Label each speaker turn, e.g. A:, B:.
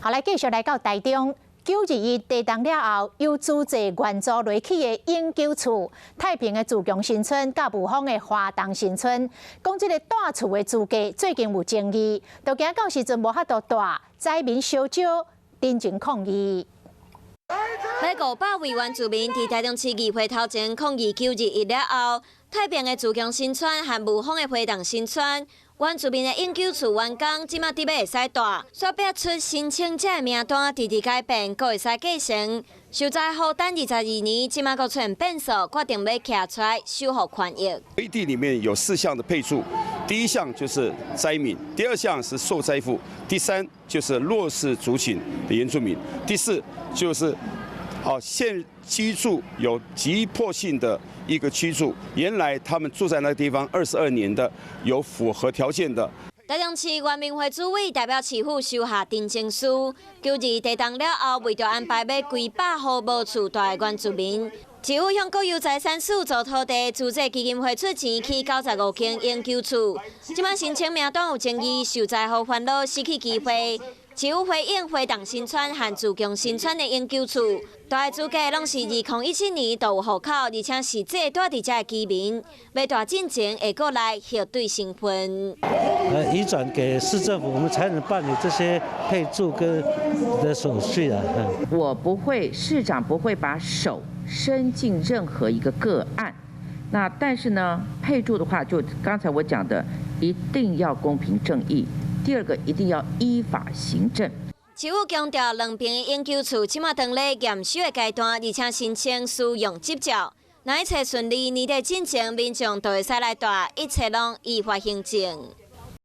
A: 后来继续来到台中。921地震了后，由租界援助落起的永久厝，太平的自强新村、甲雾峰的华东新村，讲这个大厝的租价最近有争议，就惊到时阵无法度大，灾民烧焦，真情抗议。
B: 来500位原住民伫台中市议会头前抗议921了后，太平的自强新村和雾峰的华东新村。原住民的永久厝完工，即马伫要会使大，煞逼出申请者的名单直直改变，阁会使继承。受灾户等22年，即马阁出现变数，决定要徛出来守护权益。
C: 灰地里面有4项的配注，第一项就是灾民，第2项是受灾户，第3就是弱势族群的原住民，第4就是现居住有急迫性的一个居住，原来他们住在那个地方22年的，有符合条件的。
B: 台中市原民会主委代表市府收下申请书，921地震了后，为着安排要几百户无厝住的原住民，市府向国有财产署做土地租借基金会出钱起95间永久厝，即马申请名单有争议，受灾户烦恼失去机会。市府回应华东新村和自强新村的永久厝，大个租价拢是2017年就有户口，而且是这住伫遮的居民，要大进前会过来核对身份。
D: 移转给市政府，我们才能办理这些配注跟的手续啊。
E: 我不会，市长不会把手伸进任何一个个案。那但是呢，配注的话，就刚才我讲的，一定要公平正义。第2个，一定要依法行政。
B: 市府强调，两边的永久厝即马当咧验收的阶段，而且申请使用执照，若一切顺利，年底进前民众就会使来住，一切拢依法行政。